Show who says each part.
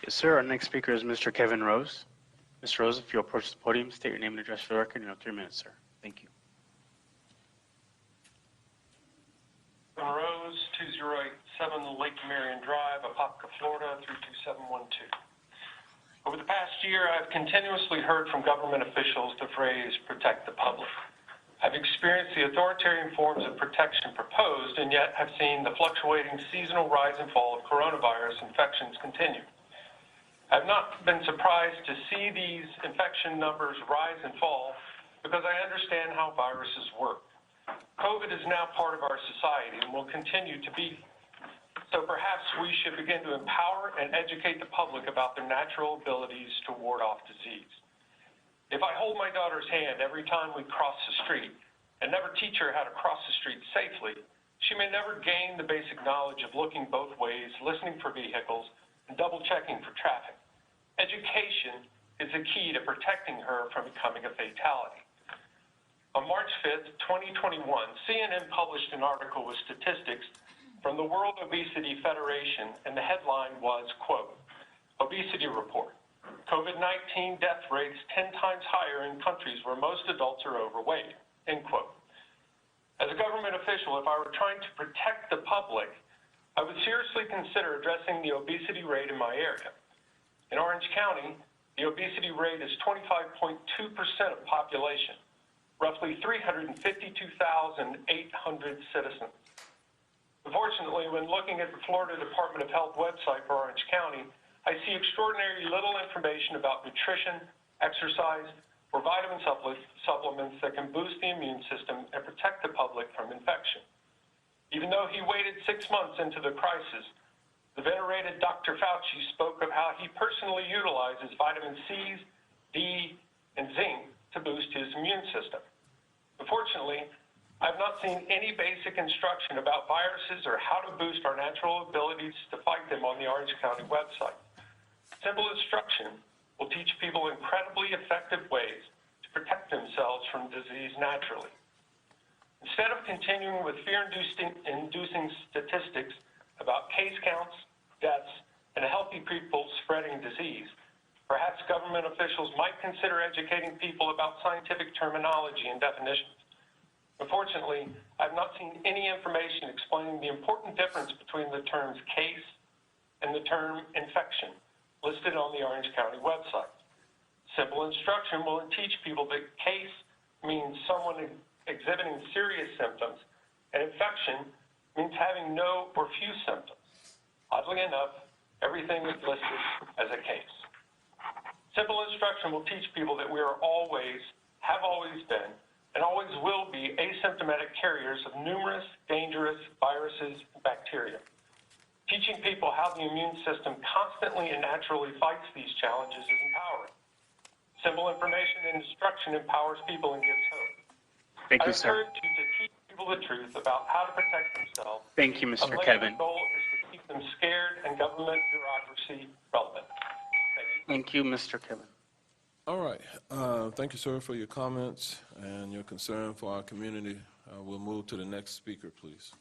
Speaker 1: Yes, sir. Our next speaker is Mr. Kevin Rose. Mr. Rose, if you'll approach the podium, state your name and address for the record. You have 3 minutes, sir. Thank you.
Speaker 2: Kevin Rose, 2087 Lake Marion Drive, Apopka, Florida, 32712. Over the past year, I've continuously heard from government officials the phrase, protect the public. I've experienced the authoritarian forms of protection proposed and yet have seen the fluctuating seasonal rise and fall of coronavirus infections continue. I've not been surprised to see these infection numbers rise and fall because I understand how viruses work. COVID is now part of our society and will continue to be. So perhaps we should begin to empower and educate the public about their natural abilities to ward off disease. If I hold my daughter's hand every time we cross the street and never teach her how to cross the street safely, she may never gain the basic knowledge of looking both ways, listening for vehicles, and double-checking for traffic. Education is the key to protecting her from becoming a fatality. On March 5th, 2021, CNN published an article with statistics from the World Obesity Federation, and the headline was, quote, Obesity Report. COVID-19 death rates 10 times higher in countries where most adults are overweight, end quote. As a government official, if I were trying to protect the public, I would seriously consider addressing the obesity rate in my area. In Orange County, the obesity rate is 25.2% of population, roughly 352,800 citizens. Unfortunately, when looking at the Florida Department of Health website for Orange County, I see extraordinarily little information about nutrition, exercise, or vitamin supplements that can boost the immune system and protect the public from infection. Even though he waited 6 months into the crisis, the venerated Dr. Fauci spoke of how he personally utilizes vitamin C's, D, and zinc to boost his immune system. Unfortunately, I've not seen any basic instruction about viruses or how to boost our natural abilities to fight them on the Orange County website. Simple instruction will teach people incredibly effective ways to protect themselves from disease naturally. Instead of continuing with fear-inducing statistics about case counts, deaths, and healthy people spreading disease, perhaps government officials might consider educating people about scientific terminology and definitions. Unfortunately, I've not seen any information explaining the important difference between the terms case and the term infection listed on the Orange County website. Simple instruction will teach people that case means someone exhibiting serious symptoms, and infection means having no or few symptoms. Oddly enough, everything is listed as a case. Simple instruction will teach people that we are always, have always been, and always will be asymptomatic carriers of numerous dangerous viruses and bacteria. Teaching people how the immune system constantly and naturally fights these challenges is empowering. Simple information and instruction empowers people and gives hope.
Speaker 1: Thank you, sir.
Speaker 2: I encourage you to teach people the truth about how to protect themselves.
Speaker 1: Thank you, Mr. Kevin.
Speaker 2: The goal is to keep them scared and government bureaucracy relevant.
Speaker 1: Thank you, Mr. Kevin.
Speaker 3: All right. Thank you, sir, for your comments and your concern for our community. We'll move to the next speaker, please.